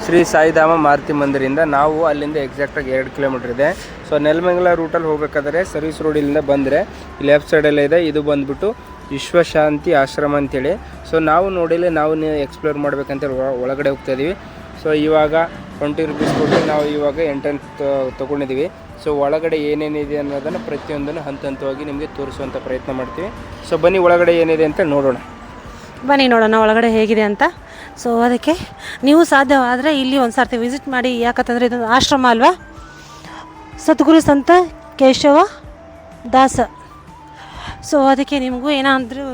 ಶ್ರೀ ಸಾಯಿಧಾಮ ಮಾರುತಿ ಮಂದಿರಿಂದ ನಾವು ಅಲ್ಲಿಂದ ಎಕ್ಸಾಕ್ಟಾಗಿ 2 ಕಿಲೋಮೀಟ್ರ್ ಇದೆ. ಸೊ ನೆಲಮಂಗಲ ರೂಟಲ್ಲಿ ಹೋಗಬೇಕಾದ್ರೆ ಸರ್ವಿಸ್ ರೋಡಿಂದ ಬಂದರೆ ಲೆಫ್ಟ್ ಸೈಡಲ್ಲೇ ಇದೆ. ಇದು ಬಂದುಬಿಟ್ಟು ವಿಶ್ವಶಾಂತಿ ಆಶ್ರಮ ಅಂತೇಳಿ. ಸೊ ನಾವು ನೋಡಿಲ್ಲ, ನಾವು ಎಕ್ಸ್ಪ್ಲೋರ್ ಮಾಡಬೇಕಂತೇಳಿ ಒಳಗಡೆ ಹೋಗ್ತಾ ಇದ್ದೀವಿ. ಸೊ ಇವಾಗ 20 ರೂಪೀಸ್ ಕೊಟ್ಟು ನಾವು ಇವಾಗ ಎಂಟ್ರೆನ್ಸ್ ತೊಗೊಂಡಿದ್ದೀವಿ. ಸೊ ಒಳಗಡೆ ಏನೇನಿದೆ ಅನ್ನೋದನ್ನು ಪ್ರತಿಯೊಂದನ್ನು ಹಂತವಾಗಿ ನಿಮಗೆ ತೋರಿಸುವಂಥ ಪ್ರಯತ್ನ ಮಾಡ್ತೀವಿ. ಸೊ ಬನ್ನಿ ಒಳಗಡೆ ಏನಿದೆ ಅಂತ ನೋಡೋಣ. ಬನ್ನಿ ನೋಡೋಣ ಒಳಗಡೆ ಹೇಗಿದೆ ಅಂತ. ಸೊ ಅದಕ್ಕೆ ನೀವು ಸಾಧ್ಯವಾದರೆ ಇಲ್ಲಿ ಒಂದು ಸರ್ತಿ ವಿಸಿಟ್ ಮಾಡಿ. ಯಾಕಂತಂದರೆ ಇದೊಂದು ಆಶ್ರಮ ಅಲ್ವಾ, ಸದ್ಗುರು ಸಂತ ಕೇಶವ ದಾಸ. ಸೊ ಅದಕ್ಕೆ ನಿಮಗೂ ಏನಾದರೂ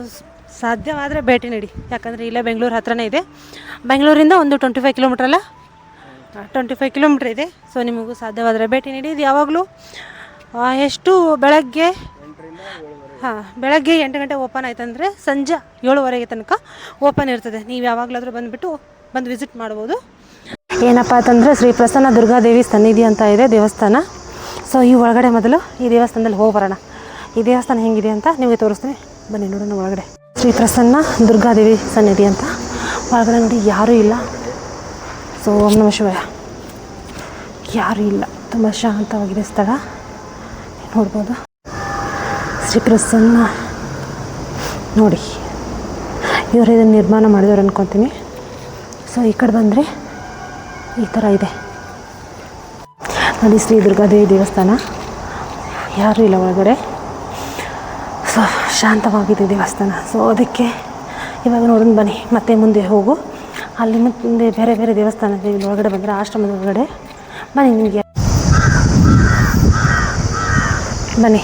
ಸಾಧ್ಯವಾದರೆ ಭೇಟಿ ನೀಡಿ. ಯಾಕಂದರೆ ಇಲ್ಲೇ ಬೆಂಗಳೂರು ಹತ್ರನೇ ಇದೆ. ಬೆಂಗಳೂರಿಂದ ಒಂದು 25 ಕಿಲೋಮೀಟ್ರ್ ಅಲ್ಲ, 25 ಕಿಲೋಮೀಟ್ರ್ ಇದೆ. ಸೊ ನಿಮಗೂ ಸಾಧ್ಯವಾದರೆ ಭೇಟಿ ನೀಡಿ. ಇದು ಯಾವಾಗಲೂ ಎಷ್ಟು ಬೆಳಗ್ಗೆ ಬೆಳಗ್ಗೆ 8 ಗಂಟೆ ಓಪನ್ ಆಯ್ತಂದರೆ ಸಂಜೆ 7:15 ತನಕ ಓಪನ್ ಇರ್ತದೆ. ನೀವು ಯಾವಾಗಲಾದರೂ ಬಂದು ವಿಸಿಟ್ ಮಾಡ್ಬೋದು. ಏನಪ್ಪ ಅಂತಂದರೆ ಶ್ರೀ ಪ್ರಸನ್ನ ದುರ್ಗಾದೇವಿ ಸನ್ನಿಧಿ ಅಂತ ಇದೆ ದೇವಸ್ಥಾನ. ಸೊ ಈ ಒಳಗಡೆ ಮೊದಲು ಈ ದೇವಸ್ಥಾನದಲ್ಲಿ ಹೋಗಿ ಬರೋಣ. ಈ ದೇವಸ್ಥಾನ ಹೆಂಗಿದೆ ಅಂತ ನಿಮಗೆ ತೋರಿಸ್ತೀನಿ. ಬನ್ನಿ ನೋಡೋಣ ಒಳಗಡೆ. ಶ್ರೀ ಪ್ರಸನ್ನ ದುರ್ಗಾದೇವಿ ಸನ್ನಿಧಿ ಅಂತ ಒಳಗಡೆ ನೋಡಿ ಯಾರೂ ಇಲ್ಲ. ಸೊ ಓಂ ನಮಃ ಶಿವಾಯ. ಯಾರೂ ಇಲ್ಲ, ತುಂಬ ಶಾಂತವಾಗಿದೆ ಸ್ಥಳ, ನೋಡ್ಬೋದು. ಶ್ರೀ ಪ್ರಸನ್ನ ನೋಡಿ, ಇವರು ಇದನ್ನು ನಿರ್ಮಾಣ ಮಾಡಿದವರು ಅನ್ಕೊತೀನಿ. ಸೊ ಈ ಕಡೆ ಬಂದರೆ ಈ ಥರ ಇದೆ ನೋಡಿ, ಶ್ರೀ ದುರ್ಗಾದೇವಿ ದೇವಸ್ಥಾನ. ಯಾರೂ ಇಲ್ಲ ಒಳಗಡೆ. ಸೊ ಶಾಂತವಾಗಿದೆ ದೇವಸ್ಥಾನ. ಸೊ ಅದಕ್ಕೆ ಇವಾಗ ನೋಡೋಣ ಬನ್ನಿ. ಮತ್ತೆ ಮುಂದೆ ಹೋಗು, ಅಲ್ಲಿ ಮುಂದೆ ಬೇರೆ ಬೇರೆ ದೇವಸ್ಥಾನ ಇದೆ. ಇಲ್ಲಿ ಒಳಗಡೆ ಬಂದರೆ ಆಶ್ರಮದ ಒಳಗಡೆ ಬನ್ನಿ. ನಿಮಗೆ ಬನ್ನಿ.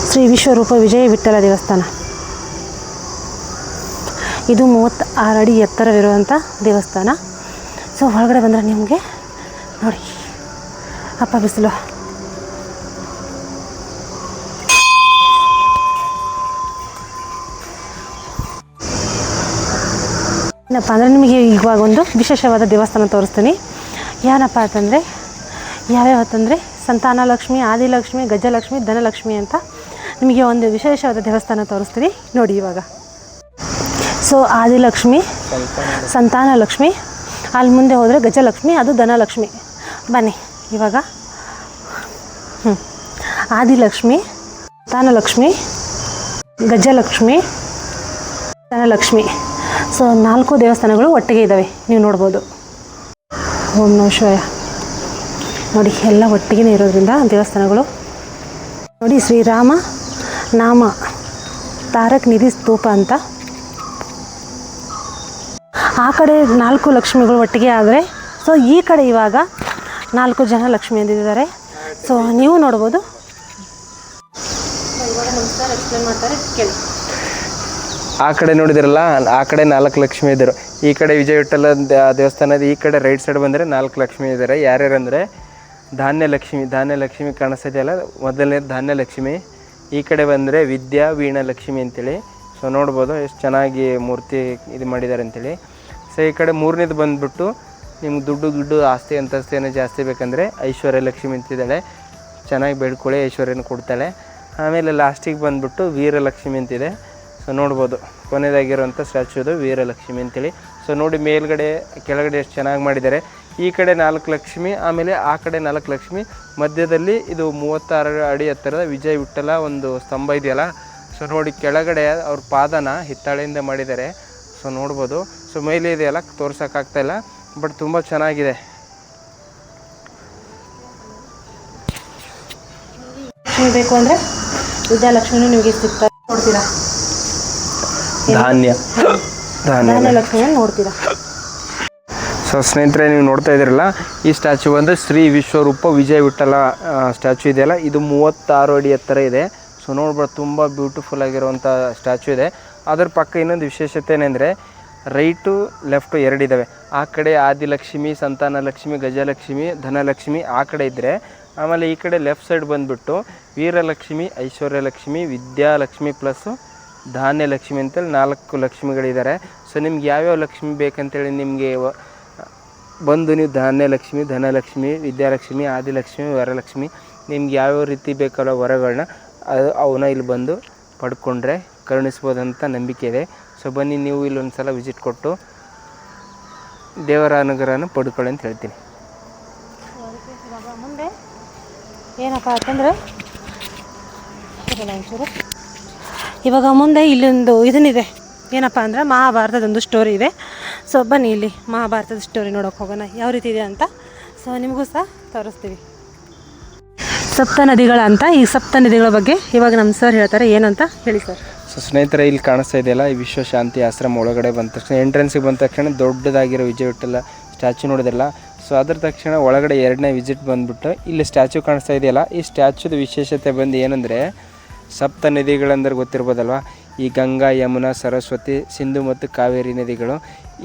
ಶ್ರೀ ವಿಶ್ವರೂಪ ವಿಜಯ ವಿಠ್ಠಲ ದೇವಸ್ಥಾನ. ಇದು 36 ಅಡಿ ಎತ್ತರವಿರುವಂಥ ದೇವಸ್ಥಾನ. ಸೊ ಒಳಗಡೆ ಬಂದರೆ ನಿಮಗೆ ನೋಡಿ, ಅಪ್ಪ ಬಿಸಿಲು. ಏನಪ್ಪ ಅಂದರೆ ನಿಮಗೆ ಇವಾಗ ಒಂದು ವಿಶೇಷವಾದ ದೇವಸ್ಥಾನ ತೋರಿಸ್ತೀನಿ. ಏನಪ್ಪ ಅಂತಂದರೆ ಯಾವ್ಯಾವ ಅಂತಂದರೆ ಸಂತಾನಲಕ್ಷ್ಮಿ, ಆದಿಲಕ್ಷ್ಮಿ, ಗಜಲಕ್ಷ್ಮಿ, ಧನಲಕ್ಷ್ಮಿ ಅಂತ ನಿಮಗೆ ಒಂದು ವಿಶೇಷವಾದ ದೇವಸ್ಥಾನ ತೋರಿಸ್ತೀನಿ ನೋಡಿ ಇವಾಗ. ಸೊ ಆದಿಲಕ್ಷ್ಮಿ, ಸಂತಾನಲಕ್ಷ್ಮಿ, ಅಲ್ಲಿ ಮುಂದೆ ಹೋದರೆ ಗಜಲಕ್ಷ್ಮಿ, ಅದು ಧನಲಕ್ಷ್ಮಿ. ಬನ್ನಿ ಇವಾಗ. ಆದಿಲಕ್ಷ್ಮಿ, ಸಂತಾನಲಕ್ಷ್ಮಿ, ಗಜಲಕ್ಷ್ಮಿ, ಧನಲಕ್ಷ್ಮಿ. ಸೊ 4 ದೇವಸ್ಥಾನಗಳು ಒಟ್ಟಿಗೆ ಇದ್ದಾವೆ, ನೀವು ನೋಡ್ಬೋದು. ಓಂ ನಮಃ ಶಿವಾಯ. ನೋಡಿ ಎಲ್ಲ ಒಟ್ಟಿಗೆ ಇರೋದ್ರಿಂದ ದೇವಸ್ಥಾನಗಳು ನೋಡಿ. ಶ್ರೀರಾಮ ನಾಮ ತಾರಕ್ ನಿಧಿ ಸ್ತೂಪ ಅಂತ. ಆ ಕಡೆ 4 ಲಕ್ಷ್ಮಿಗಳು ಒಟ್ಟಿಗೆ ಆದರೆ, ಸೊ ಈ ಕಡೆ ಇವಾಗ 4 ಜನ ಲಕ್ಷ್ಮಿ ಅಂದಿದ್ದಾರೆ. ಸೊ ನೀವು ನೋಡ್ಬೋದು. ಇವಾಗ ನಮಸ್ಕಾರ ಎಕ್ಸ್ಪ್ಲೇನ್ ಮಾಡ್ತಾರೆ ಕೇಳಿ. ಆ ಕಡೆ ನೋಡಿದಿರಲ್ಲ, ಆ ಕಡೆ 4 ಲಕ್ಷ್ಮಿ ಇದ್ದರು. ಈ ಕಡೆ ವಿಜಯ ವಿಠ್ಠಲ ದೇವಸ್ಥಾನದ ಈ ಕಡೆ ರೈಟ್ ಸೈಡ್ ಬಂದರೆ 4 ಲಕ್ಷ್ಮಿ ಇದ್ದಾರೆ. ಯಾರ್ಯಾರಂದರೆ ಧಾನ್ಯಲಕ್ಷ್ಮಿ ಕಾಣಿಸ್ತಿದೆಯಲ್ಲ, ಮೊದಲನೇದು ಧಾನ್ಯಲಕ್ಷ್ಮಿ. ಈ ಕಡೆ ಬಂದರೆ ವಿದ್ಯಾ ವೀಣಾಲಕ್ಷ್ಮಿ ಅಂತೇಳಿ. ಸೊ ನೋಡ್ಬೋದು ಎಷ್ಟು ಚೆನ್ನಾಗಿ ಮೂರ್ತಿ ಇದು ಮಾಡಿದ್ದಾರೆ ಅಂತೇಳಿ. ಸೊ ಈ ಕಡೆ 3ನೇದು ಬಂದುಬಿಟ್ಟು ನಿಮ್ಗೆ ದುಡ್ಡು ಆಸ್ತಿ ಅಂತಸ್ತಿ ಏನೋ ಜಾಸ್ತಿ ಬೇಕಂದರೆ ಐಶ್ವರ್ಯ ಲಕ್ಷ್ಮಿ ಅಂತಿದ್ದಾಳೆ. ಚೆನ್ನಾಗಿ ಬೇಡ್ಕೊಳ್ಳಿ, ಐಶ್ವರ್ಯನ ಕೊಡ್ತಾಳೆ. ಆಮೇಲೆ ಲಾಸ್ಟಿಗೆ ಬಂದುಬಿಟ್ಟು ವೀರಲಕ್ಷ್ಮಿ ಅಂತಿದೆ. ಸೊ ನೋಡ್ಬೋದು ಕೊನೆಯದಾಗಿರೋಂಥ ಸ್ಟ್ಯಾಚ್ಯೂದು ವೀರಲಕ್ಷ್ಮಿ ಅಂತೇಳಿ. ಸೊ ನೋಡಿ ಮೇಲ್ಗಡೆ ಕೆಳಗಡೆ ಎಷ್ಟು ಚೆನ್ನಾಗಿ ಮಾಡಿದ್ದಾರೆ. ಈ ಕಡೆ 4 ಲಕ್ಷ್ಮಿ, ಆಮೇಲೆ ಆ ಕಡೆ 4 ಲಕ್ಷ್ಮಿ, ಮಧ್ಯದಲ್ಲಿ ಇದು 36 ಅಡಿ ಎತ್ತರದ ವಿಜಯ ವಿಠ್ಠಲ ಒಂದು ಸ್ತಂಭ ಇದೆಯಲ್ಲ. ಸೊ ನೋಡಿ ಕೆಳಗಡೆ ಅವ್ರ ಪಾದನ ಹಿತ್ತಾಳೆಯಿಂದ ಮಾಡಿದ್ದಾರೆ. ಸೊ ನೋಡ್ಬೋದು. ಸೊ ಮೇಲೆ ಇದೆಯಲ್ಲ ತೋರ್ಸೋಕ್ಕಾಗ್ತಾಯಿಲ್ಲ, ಬಟ್ ತುಂಬ ಚೆನ್ನಾಗಿದೆ. ಲಕ್ಷ್ಮಿ ಬೇಕು ಅಂದರೆ ವಿದ್ಯಾಲಕ್ಷ್ಮಿ ನಿಮಗೆ ಸಿಗ್ತಾರೆ, ನೋಡ್ತೀರಾ. ಧಾನ್ಯ ಲಕ್ಷ್ಮಿ ನೋಡ್ತೀರಾ. ಸೊ ಸ್ನೇಹಿತರೆ, ನೀವು ನೋಡ್ತಾ ಇದ್ದೀರಲ್ಲ, ಈ ಸ್ಟ್ಯಾಚು ಬಂದರೆ ಶ್ರೀ ವಿಶ್ವರೂಪ ವಿಜಯ ವಿಠ್ಠಲ ಸ್ಟ್ಯಾಚು ಇದೆಯಲ್ಲ, ಇದು 36 ಅಡಿ ಎತ್ತರ ಇದೆ. ಸೊ ನೋಡ್ಬೋದು ತುಂಬ ಬ್ಯೂಟಿಫುಲ್ ಆಗಿರುವಂಥ ಸ್ಟ್ಯಾಚು ಇದೆ. ಅದರ ಪಕ್ಕ ಇನ್ನೊಂದು ವಿಶೇಷತೆ ಏನೆಂದರೆ ರೈಟು ಲೆಫ್ಟು 2 ಇದ್ದಾವೆ. ಆ ಕಡೆ ಆದಿಲಕ್ಷ್ಮಿ, ಸಂತಾನಲಕ್ಷ್ಮಿ, ಗಜಲಕ್ಷ್ಮಿ, ಧನಲಕ್ಷ್ಮಿ ಆ ಕಡೆ ಇದ್ದರೆ, ಆಮೇಲೆ ಈ ಕಡೆ ಲೆಫ್ಟ್ ಸೈಡ್ ಬಂದುಬಿಟ್ಟು ವೀರಲಕ್ಷ್ಮಿ, ಐಶ್ವರ್ಯಲಕ್ಷ್ಮಿ, ವಿದ್ಯಾಲಕ್ಷ್ಮಿ ಪ್ಲಸ್ಸು ಧಾನ್ಯಲಕ್ಷ್ಮಿ ಅಂತೇಳಿ 4 ಲಕ್ಷ್ಮಿಗಳಿದ್ದಾರೆ. ಸೊ ನಿಮ್ಗೆ ಯಾವ್ಯಾವ ಲಕ್ಷ್ಮಿ ಬೇಕಂತೇಳಿ ನಿಮಗೆ ಬಂದು ನೀವು ಧಾನ್ಯಲಕ್ಷ್ಮಿ, ಧನಲಕ್ಷ್ಮಿ, ವಿದ್ಯಾಲಕ್ಷ್ಮಿ, ಆದಿಲಕ್ಷ್ಮಿ, ವರಲಕ್ಷ್ಮಿ ನಿಮ್ಗೆ ಯಾವ್ಯಾವ ರೀತಿ ಬೇಕಲ್ಲ ವರಗಳನ್ನ ಅವನ್ನ ಇಲ್ಲಿ ಬಂದು ಪಡ್ಕೊಂಡ್ರೆ ಕರುಣಿಸ್ಬೋದಂತ ನಂಬಿಕೆ ಇದೆ. ಸೊ ಬನ್ನಿ ನೀವು ಇಲ್ಲೊಂದು ಸಲ ವಿಸಿಟ್ ಕೊಟ್ಟು ದೇವರ ಅನುಗ್ರಹನ ಪಡ್ಕೊಳ್ಳಿ ಅಂತ ಹೇಳ್ತೀನಿ. ಇವಾಗ ಮುಂದೆ ಏನಪ್ಪ ಅಂತಂದರೆ ಇವಾಗ ಮುಂದೆ ಇಲ್ಲೊಂದು ಇದನ್ನಿದೆ, ಏನಪ್ಪ ಅಂದರೆ ಮಹಾಭಾರತದೊಂದು ಸ್ಟೋರಿ ಇದೆ. ಸೊ ಬನ್ನಿ ಇಲ್ಲಿ ಮಹಾಭಾರತದ ಸ್ಟೋರಿ ನೋಡೋಕೆ ಹೋಗೋಣ ಯಾವ ರೀತಿ ಇದೆ ಅಂತ. ಸೊ ನಿಮಗೂ ಸಹ ತೋರಿಸ್ತೀವಿ. ಸಪ್ತ ನದಿಗಳ ಅಂತ, ಈ ಸಪ್ತ ನದಿಗಳ ಬಗ್ಗೆ ಇವಾಗ ನಮ್ಮ ಸರ್ ಹೇಳ್ತಾರೆ. ಏನಂತ ಹೇಳಿ ಸರ್. ಸೊ ಸ್ನೇಹಿತರೆ, ಇಲ್ಲಿ ಕಾಣಿಸ್ತಾ ಇದೆಯಲ್ಲ ಈ ವಿಶ್ವಶಾಂತಿ ಆಶ್ರಮ ಒಳಗಡೆ ಬಂದ ತಕ್ಷಣ ಎಂಟ್ರೆನ್ಸಿಗೆ ಬಂದ ತಕ್ಷಣ ದೊಡ್ಡದಾಗಿರೋ ವಿಜಯ ವಿಠಲ ಸ್ಟ್ಯಾಚು ನೋಡಿದ್ರಲ್ಲ. ಸೊ ಅದ್ರ ತಕ್ಷಣ ಒಳಗಡೆ 2ನೇ ವಿಸಿಟ್ ಬಂದುಬಿಟ್ಟು ಇಲ್ಲಿ ಸ್ಟ್ಯಾಚು ಕಾಣಿಸ್ತಾ ಇದೆಯಲ್ಲ, ಈ ಸ್ಟ್ಯಾಚುದ ವಿಶೇಷತೆ ಬಂದು ಏನಂದರೆ ಸಪ್ತ ನದಿಗಳಂದ್ರೆ ಗೊತ್ತಿರ್ಬೋದಲ್ವ, ಈ ಗಂಗಾ, ಯಮುನಾ, ಸರಸ್ವತಿ, ಸಿಂಧು ಮತ್ತು ಕಾವೇರಿ ನದಿಗಳು.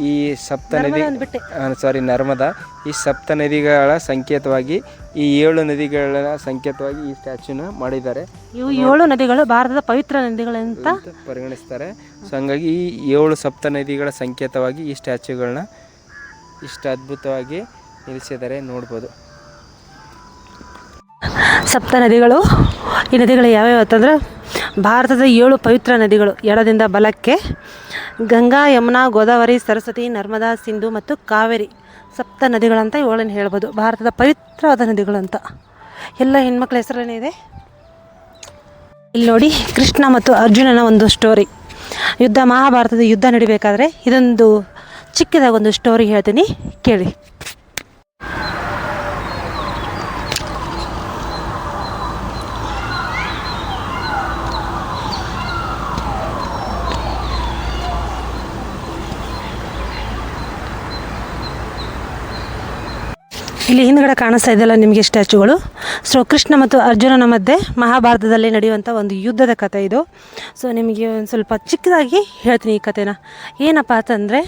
ಈ ಸಪ್ತ ನದಿ ನರ್ಮದಾ, ಈ ಸಪ್ತ ನದಿಗಳ ಸಂಕೇತವಾಗಿ ಈ 7 ನದಿಗಳ ಸಂಕೇತವಾಗಿ ಈ ಸ್ಟ್ಯಾಚ್ಯೂನ ಮಾಡಿದ್ದಾರೆ. ಇವು 7 ನದಿಗಳು ಭಾರತದ ಪವಿತ್ರ ನದಿಗಳಂತ ಪರಿಗಣಿಸ್ತಾರೆ. ಸೊ ಹಂಗಾಗಿ ಈ 7 ಸಪ್ತ ನದಿಗಳ ಸಂಕೇತವಾಗಿ ಈ ಸ್ಟ್ಯಾಚ್ಯೂಗಳನ್ನ ಇಷ್ಟು ಅದ್ಭುತವಾಗಿ ನಿಲ್ಲಿಸಿದ್ದಾರೆ, ನೋಡ್ಬೋದು. ಸಪ್ತ ನದಿಗಳು, ಈ ನದಿಗಳು ಯಾವ್ಯಾವ ಅಂತಂದ್ರೆ ಭಾರತದ 7 ಪವಿತ್ರ ನದಿಗಳು. ಎಡದಿಂದ ಬಲಕ್ಕೆ ಗಂಗಾ, ಯಮುನಾ, ಗೋದಾವರಿ, ಸರಸ್ವತಿ, ನರ್ಮದಾ, ಸಿಂಧು ಮತ್ತು ಕಾವೇರಿ ಸಪ್ತ ನದಿಗಳಂತ ಇವುಗಳನ್ನು ಹೇಳ್ಬೋದು. ಭಾರತದ ಪವಿತ್ರವಾದ ನದಿಗಳಂತ. ಎಲ್ಲ ಹೆಣ್ಮಕ್ಳ ಹೆಸರಲ್ಲೇ ಇದೆ. ಇಲ್ಲಿ ನೋಡಿ, ಕೃಷ್ಣ ಮತ್ತು ಅರ್ಜುನನ ಒಂದು ಸ್ಟೋರಿ. ಮಹಾಭಾರತದ ಯುದ್ಧ ನಡಿಬೇಕಾದ್ರೆ ಇದೊಂದು ಚಿಕ್ಕದಾಗಿ ಒಂದು ಸ್ಟೋರಿ ಹೇಳ್ತೀನಿ, ಕೇಳಿ. ಇಲ್ಲಿ ಹಿಂದ್ಗಡೆ ಕಾಣಿಸ್ತಾ ಇದೆಯಲ್ಲ ನಿಮಗೆ ಸ್ಟ್ಯಾಚುಗಳು. ಸೊ ಕೃಷ್ಣ ಮತ್ತು ಅರ್ಜುನನ ಮಧ್ಯೆ ಮಹಾಭಾರತದಲ್ಲಿ ನಡೆಯುವಂಥ ಒಂದು ಯುದ್ಧದ ಕಥೆ ಇದು. ಸೊ ನಿಮಗೆ ಒಂದು ಸ್ವಲ್ಪ ಚಿಕ್ಕದಾಗಿ ಹೇಳ್ತೀನಿ ಈ ಕಥೆನ. ಏನಪ್ಪ ಅಂತಂದರೆ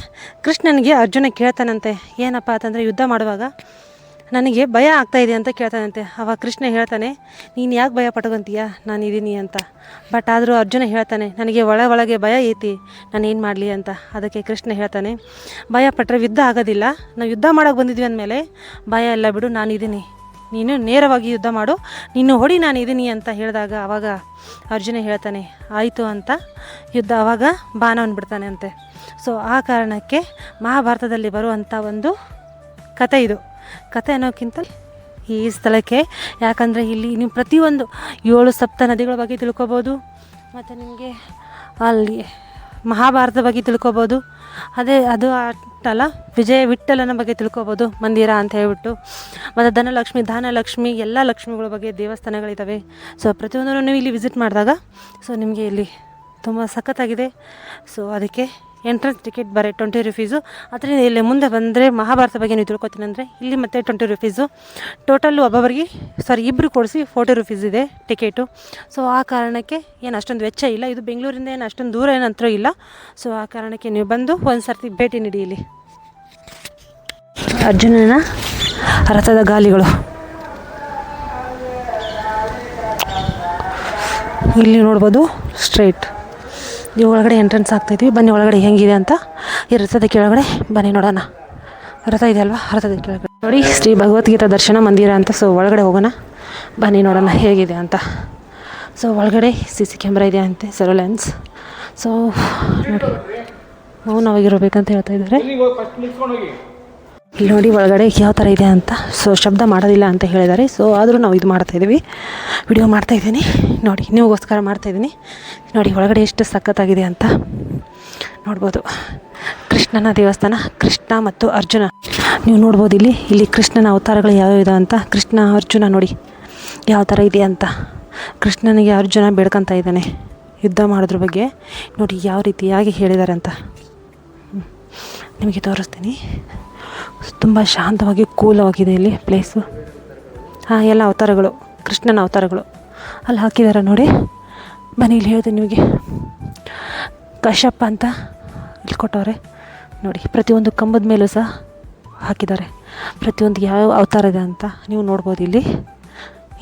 ಕೃಷ್ಣನಿಗೆ ಅರ್ಜುನ ಕೇಳ್ತಾನಂತೆ, ಏನಪ್ಪ ಅಂತಂದರೆ ಯುದ್ಧ ಮಾಡುವಾಗ ನನಗೆ ಭಯ ಆಗ್ತಾಯಿದೆ ಅಂತ ಕೇಳ್ತಾನಂತೆ. ಅವಾಗ ಕೃಷ್ಣ ಹೇಳ್ತಾನೆ, ನೀನು ಯಾಕೆ ಭಯ ಪಟ್ಕೊತೀಯ, ನಾನು ಇದ್ದೀನಿ ಅಂತ. ಬಟ್ ಆದರೂ ಅರ್ಜುನ ಹೇಳ್ತಾನೆ, ನನಗೆ ಒಳಗೆ ಭಯ ಐತಿ, ನಾನು ಏನು ಮಾಡಲಿ ಅಂತ. ಅದಕ್ಕೆ ಕೃಷ್ಣ ಹೇಳ್ತಾನೆ, ಭಯ ಪಟ್ಟರೆ ಯುದ್ಧ ಆಗೋದಿಲ್ಲ, ನಾವು ಯುದ್ಧ ಮಾಡೋಕ್ಕೆ ಬಂದಿದ್ವಿ ಅಂದಮೇಲೆ ಭಯ ಎಲ್ಲ ಬಿಡು, ನಾನಿದ್ದೀನಿ, ನೀನು ನೇರವಾಗಿ ಯುದ್ಧ ಮಾಡು, ನೀನು ಹೊಡಿ, ನಾನು ಇದ್ದೀನಿ ಅಂತ ಹೇಳಿದಾಗ ಅವಾಗ ಅರ್ಜುನ ಹೇಳ್ತಾನೆ ಆಯಿತು ಅಂತ ಯುದ್ಧ ಅವಾಗ ಬಾಣವನ್ನು ಬಿಡ್ತಾನೆ ಅಂತೆ. ಸೊ ಆ ಕಾರಣಕ್ಕೆ ಮಹಾಭಾರತದಲ್ಲಿ ಬರುವಂಥ ಒಂದು ಕತೆ ಇದು. ಕತೆ ಅನ್ನೋಕ್ಕಿಂತ ಈ ಸ್ಥಳಕ್ಕೆ, ಯಾಕಂದರೆ ಇಲ್ಲಿ ನೀವು ಪ್ರತಿಯೊಂದು 7 ಸಪ್ತ ನದಿಗಳ ಬಗ್ಗೆ ತಿಳ್ಕೊಬೋದು, ಮತ್ತು ನಿಮಗೆ ಅಲ್ಲಿ ಮಹಾಭಾರತದ ಬಗ್ಗೆ ತಿಳ್ಕೊಬೋದು. ಅದು ಅಲ್ಲ, ವಿಜಯ ವಿಠಲನ ಬಗ್ಗೆ ತಿಳ್ಕೊಬೋದು, ಮಂದಿರ ಅಂತ ಹೇಳ್ಬಿಟ್ಟು. ಮತ್ತು ಧನಲಕ್ಷ್ಮಿ ಎಲ್ಲ ಲಕ್ಷ್ಮಿಗಳ ಬಗ್ಗೆ ದೇವಸ್ಥಾನಗಳಿದ್ದಾವೆ. ಸೊ ಪ್ರತಿಯೊಂದನ್ನು ನೀವು ಇಲ್ಲಿ ವಿಸಿಟ್ ಮಾಡಿದಾಗ ಸೊ ನಿಮಗೆ ಇಲ್ಲಿ ತುಂಬ ಸಖತ್ತಾಗಿದೆ. ಸೊ ಅದಕ್ಕೆ ಎಂಟ್ರೆನ್ಸ್ ಟಿಕೆಟ್ ಬರೀ 20 ರುಪೀಸು. ಅದರಿಂದ ಇಲ್ಲಿ ಮುಂದೆ ಬಂದರೆ ಮಹಾಭಾರತ ಬಗ್ಗೆ ನೀವು ತಿಳ್ಕೊತೀನಿ ಅಂದರೆ ಇಲ್ಲಿ ಮತ್ತೆ 20 ರುಪೀಸು. ಟೋಟಲ್ಲು ಒಬ್ಬೊಬ್ಬರಿಗೆ ಇಬ್ಬರು ಕೊಡಿಸಿ 40 ರುಪೀಸ್ ಇದೆ ಟಿಕೆಟು. ಸೊ ಆ ಕಾರಣಕ್ಕೆ ಏನು ಅಷ್ಟೊಂದು ವೆಚ್ಚ ಇಲ್ಲ. ಇದು ಬೆಂಗಳೂರಿಂದ ಏನು ಅಷ್ಟೊಂದು ದೂರ ಏನಂತರೂ ಇಲ್ಲ. ಸೊ ಆ ಕಾರಣಕ್ಕೆ ನೀವು ಬಂದು ಒಂದು ಸರ್ತಿ ಭೇಟಿ ನೀಡಿ. ಇಲ್ಲಿ ಅರ್ಜುನನ ರಥದ ಗಾಲಿಗಳು ಇಲ್ಲಿ ನೋಡ್ಬೋದು. ಸ್ಟ್ರೈಟ್ ನೀವು ಒಳಗಡೆ ಎಂಟ್ರೆನ್ಸ್ ಆಗ್ತಾಯಿದ್ವಿ. ಬನ್ನಿ ಒಳಗಡೆ ಹೆಂಗಿದೆ ಅಂತ. ಈ ರಥದ ಕೆಳಗಡೆ ಬನ್ನಿ ನೋಡೋಣ. ರಥ ಇದೆ ಅಲ್ವಾ, ರಥದ ಕೆಳಗಡೆ ನೋಡಿ ಶ್ರೀ ಭಗವದ್ಗೀತಾ ದರ್ಶನ ಮಂದಿರ ಅಂತ. ಸೊ ಒಳಗಡೆ ಹೋಗೋಣ, ಬನ್ನಿ ನೋಡೋಣ ಹೇಗಿದೆ ಅಂತ. ಸೊ ಒಳಗಡೆ CC ಕ್ಯಾಮ್ರಾ ಇದೆ ಅಂತೆ, ಸರ್ವೆಲೆನ್ಸ್. ಸೊ ನೋಡಿ ಮೌನವಾಗಿರಬೇಕಂತ ಹೇಳ್ತಾ ಇದ್ದಾರೆ. ಇಲ್ಲಿ ನೋಡಿ ಒಳಗಡೆ ಯಾವ ಥರ ಇದೆ ಅಂತ. ಸೊ ಶಬ್ದ ಮಾಡೋದಿಲ್ಲ ಅಂತ ಹೇಳಿದ್ದಾರೆ. ಸೊ ಆದರೂ ನಾವು ಇದು ಮಾಡ್ತಾಯಿದ್ದೀವಿ, ವಿಡಿಯೋ ಮಾಡ್ತಾಯಿದ್ದೀನಿ ನೋಡಿ, ನಿಮಗೋಸ್ಕರ ಮಾಡ್ತಾಯಿದ್ದೀನಿ ನೋಡಿ. ಒಳಗಡೆ ಎಷ್ಟು ಸಖತ್ತಾಗಿದೆ ಅಂತ ನೋಡ್ಬೋದು. ಕೃಷ್ಣನ ದೇವಸ್ಥಾನ, ಕೃಷ್ಣ ಮತ್ತು ಅರ್ಜುನ ನೀವು ನೋಡ್ಬೋದು. ಇಲ್ಲಿ ಕೃಷ್ಣನ ಅವತಾರಗಳು ಯಾವ್ಯಾವ ಇದೆ ಅಂತ. ಕೃಷ್ಣ ಅರ್ಜುನ ನೋಡಿ ಯಾವ ಥರ ಇದೆ ಅಂತ. ಕೃಷ್ಣನಿಗೆ ಅರ್ಜುನ ಬೇಡ್ಕೊತಾ ಇದ್ದಾನೆ ಯುದ್ಧ ಮಾಡೋದ್ರ ಬಗ್ಗೆ. ನೋಡಿ ಯಾವ ರೀತಿಯಾಗಿ ಹೇಳಿದ್ದಾರೆ ಅಂತ ನಿಮಗೆ ತೋರಿಸ್ತೀನಿ. ತುಂಬ ಶಾಂತವಾಗಿ ಕೂಲವಾಗಿದೆ ಇಲ್ಲಿ ಪ್ಲೇಸು. ಎಲ್ಲ ಅವತಾರಗಳು, ಕೃಷ್ಣನ ಅವತಾರಗಳು ಅಲ್ಲಿ ಹಾಕಿದ್ದಾರೆ ನೋಡಿ. ಬನ್ನಿ ಇಲ್ಲಿ ಹೇಳ್ತೀನಿ ನಿಮಗೆ. ಕಶ್ಯಪ ಅಂತ ಇಲ್ಲಿ ಕೊಟ್ಟವ್ರೆ ನೋಡಿ. ಪ್ರತಿಯೊಂದು ಕಂಬದ ಮೇಲೂ ಸಹ ಹಾಕಿದ್ದಾರೆ, ಪ್ರತಿಯೊಂದು ಯಾವ ಅವತಾರ ಇದೆ ಅಂತ ನೀವು ನೋಡ್ಬೋದು ಇಲ್ಲಿ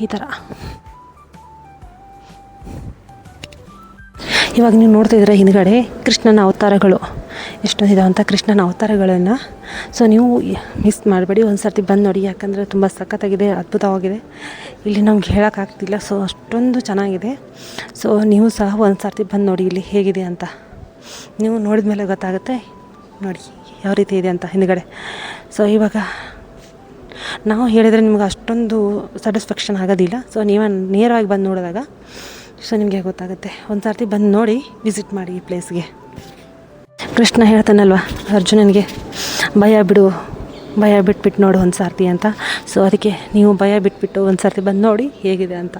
ಈ ಥರ. ಇವಾಗ ನೀವು ನೋಡ್ತಾ ಇದ್ದೀರ ಹಿಂದ್ಗಡೆ ಕೃಷ್ಣನ ಅವತಾರಗಳು ಎಷ್ಟೊಂದಿದೆ ಅಂತ, ಕೃಷ್ಣನ ಅವತಾರಗಳನ್ನು. ಸೊ ನೀವು ಮಿಸ್ ಮಾಡಬೇಡಿ, ಒಂದು ಸರ್ತಿ ಬಂದು ನೋಡಿ, ಯಾಕಂದರೆ ತುಂಬ ಸಖತ್ತಾಗಿದೆ, ಅದ್ಭುತವಾಗಿದೆ. ಇಲ್ಲಿ ನಮ್ಗೆ ಹೇಳೋಕ್ಕಾಗ್ತಿಲ್ಲ, ಸೊ ಅಷ್ಟೊಂದು ಚೆನ್ನಾಗಿದೆ. ಸೊ ನೀವು ಸಹ ಒಂದು ಸರ್ತಿ ಬಂದು ನೋಡಿ ಇಲ್ಲಿ ಹೇಗಿದೆ ಅಂತ. ನೀವು ನೋಡಿದ ಮೇಲೆ ಗೊತ್ತಾಗುತ್ತೆ ನೋಡಿ ಯಾವ ರೀತಿ ಇದೆ ಅಂತ ಹಿಂದುಗಡೆ. ಸೊ ಇವಾಗ ನಾವು ಹೇಳಿದರೆ ನಿಮ್ಗೆ ಅಷ್ಟೊಂದು ಸ್ಯಾಟಿಸ್ಫ್ಯಾಕ್ಷನ್ ಆಗೋದಿಲ್ಲ. ಸೊ ನೀವು ನೇರವಾಗಿ ಬಂದು ನೋಡಿದಾಗ ಸೊ ನಿಮಗೆ ಗೊತ್ತಾಗುತ್ತೆ. ಒಂದು ಸರ್ತಿ ಬಂದು ನೋಡಿ ವಿಸಿಟ್ ಮಾಡಿ ಈ ಪ್ಲೇಸ್ಗೆ. ಕೃಷ್ಣ ಹೇಳ್ತಾನಲ್ವ ಅರ್ಜುನನಿಗೆ, ಭಯ ಬಿಡು, ಭಯ ಬಿಟ್ಬಿಟ್ಟು ನೋಡು ಒಂದು ಸರ್ತಿ ಅಂತ. ಸೊ ಅದಕ್ಕೆ ನೀವು ಭಯ ಬಿಟ್ಬಿಟ್ಟು ಒಂದು ಸರ್ತಿ ಬಂದು ನೋಡಿ ಹೇಗಿದೆ ಅಂತ.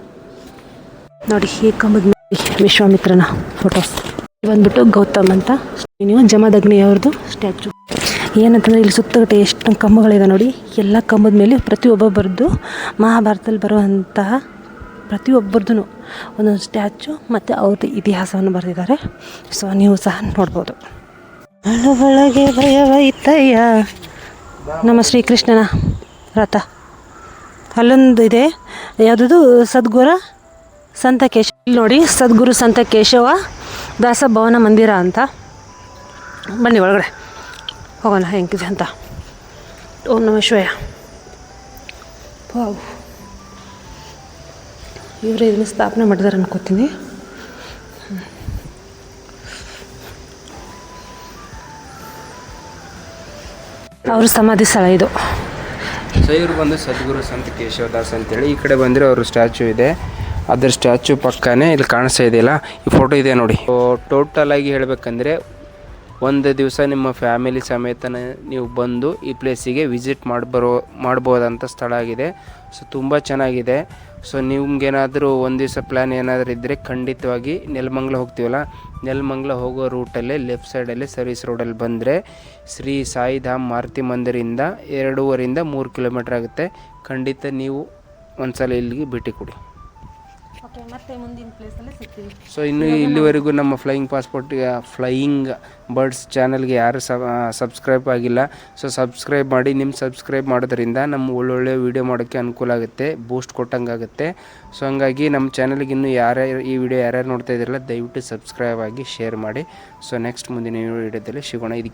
ನೋಡಿ ಈ ಕಂಬದ ಮೇಲೆ ವಿಶ್ವಾಮಿತ್ರನ ಫೋಟೋಸ್. ಬಂದ್ಬಿಟ್ಟು ಗೌತಮ್ ಅಂತ ನೀವು ಜಮದಗ್ನಿ ಅವ್ರದ್ದು ಸ್ಟ್ಯಾಚು. ಏನಂತಂದರೆ ಇಲ್ಲಿ ಸುತ್ತಗಟ್ಟೆ ಎಷ್ಟು ಕಂಬಗಳಿದೆ ನೋಡಿ. ಎಲ್ಲ ಕಂಬದ ಮೇಲೆ ಪ್ರತಿಯೊಬ್ಬೊಬ್ಬರದ್ದು ಮಹಾಭಾರತದಲ್ಲಿ ಬರುವಂತಹ ಪ್ರತಿಯೊಬ್ಬರದ್ದು ಒಂದೊಂದು ಸ್ಟ್ಯಾಚು ಮತ್ತು ಅವ್ರದ್ದು ಇತಿಹಾಸವನ್ನು ಬರೆದಿದ್ದಾರೆ. ಸೊ ನೀವು ಸಹ ನೋಡ್ಬೋದು. ಒಳಗೆ ಭಯವೈತಯ್ಯ ನಮ್ಮ ಶ್ರೀಕೃಷ್ಣನ ರಥ. ಅಲ್ಲೊಂದು ಇದೆ, ಯಾವುದದು ಸದ್ಗುರು ಸಂತ ಕೇಶವ. ಇಲ್ಲಿ ನೋಡಿ ಸದ್ಗುರು ಸಂತ ಕೇಶವ ದಾಸ ಭವನ ಮಂದಿರ ಅಂತ. ಬನ್ನಿ ಒಳಗಡೆ ಹೋಗೋಣ ಹೆಂಗಿದೆ ಅಂತ. ಓಂ ನಮಃ ಶಿವಾಯ. ವಾವ್, ಇವರೇ ಇದನ್ನು ಸ್ಥಾಪನೆ ಮಾಡಿದಾರೆ ಅನ್ಕೋತೀನಿ. ಅವ್ರ ಸಮಾಧಿ ಸ್ಥಳ ಇದು. ಸೊ ಇವರು ಬಂದು ಸದ್ಗುರು ಸಂತ ಕೇಶವದಾಸ್ ಅಂತೇಳಿ. ಈ ಕಡೆ ಬಂದರೆ ಅವರು ಸ್ಟ್ಯಾಚು ಇದೆ, ಅದರ ಸ್ಟ್ಯಾಚು ಪಕ್ಕನೇ ಇಲ್ಲಿ ಕಾಣಿಸ್ತಾ ಇದೆಯಲ್ಲ ಈ ಫೋಟೋ ಇದೆ ನೋಡಿ. ಟೋಟಲಾಗಿ ಹೇಳಬೇಕಂದ್ರೆ ಒಂದು ದಿವಸ ನಿಮ್ಮ ಫ್ಯಾಮಿಲಿ ಸಮೇತ ನೀವು ಬಂದು ಈ ಪ್ಲೇಸಿಗೆ ವಿಸಿಟ್ ಮಾಡ್ಬೋದಂಥ ಸ್ಥಳ ಆಗಿದೆ. ಸೊ ತುಂಬ ಚೆನ್ನಾಗಿದೆ. ಸೊ ನಿಮ್ಗೇನಾದರೂ ಒಂದು ದಿವಸ ಪ್ಲ್ಯಾನ್ ಏನಾದರೂ ಇದ್ದರೆ ಖಂಡಿತವಾಗಿ ನೆಲಮಂಗಲ ಹೋಗ್ತೀವಲ್ಲ, ನೆಲಮಂಗಲ ಹೋಗೋ ರೂಟಲ್ಲೇ ಲೆಫ್ಟ್ ಸೈಡಲ್ಲಿ ಸರ್ವಿಸ್ ರೋಡಲ್ಲಿ ಬಂದರೆ ಶ್ರೀ ಸಾಯಿಧಾಮ್ ಮಾರುತಿ ಮಂದಿರಿಂದ 2.5 to 3 ಕಿಲೋಮೀಟ್ರ್ ಆಗುತ್ತೆ. ಖಂಡಿತ ನೀವು ಒಂದ್ಸಲ ಇಲ್ಲಿಗೆ ಭೇಟಿ ಕೊಡಿ. ಮತ್ತೆ ಮುಂದಿನ ಪ್ಲೇಸಲ್ಲಿ ಸಿಗ್ತೀವಿ. ಸೊ ಇನ್ನು ಇಲ್ಲಿವರೆಗೂ ನಮ್ಮ ಫ್ಲೈಯಿಂಗ್ ಬರ್ಡ್ಸ್ ಚಾನಲ್ಗೆ ಯಾರು ಸಬ್ಸ್ಕ್ರೈಬ್ ಆಗಿಲ್ಲ, ಸೊ ಸಬ್ಸ್ಕ್ರೈಬ್ ಮಾಡಿ. ನಿಮ್ಮ ಸಬ್ಸ್ಕ್ರೈಬ್ ಮಾಡೋದ್ರಿಂದ ನಮ್ಮ ಒಳ್ಳೊಳ್ಳೆ ವೀಡಿಯೋ ಮಾಡೋಕ್ಕೆ ಅನುಕೂಲ ಆಗುತ್ತೆ, ಬೂಸ್ಟ್ ಕೊಟ್ಟಂಗಾಗುತ್ತೆ. ಸೊ ಹಂಗಾಗಿ ನಮ್ಮ ಚಾನಲ್ಗೆ ಇನ್ನೂ ಈ ವಿಡಿಯೋ ಯಾರ್ಯಾರು ನೋಡ್ತಾ ಇದ್ದೀರಲ್ಲ ದಯವಿಟ್ಟು ಸಬ್ಸ್ಕ್ರೈಬ್ ಆಗಿ ಶೇರ್ ಮಾಡಿ. ಸೊ ನೆಕ್ಸ್ಟ್ ಮುಂದಿನ ವಿಡಿಯೋದಲ್ಲಿ ಸಿಗೋಣ. ಇದಕ್ಕೆ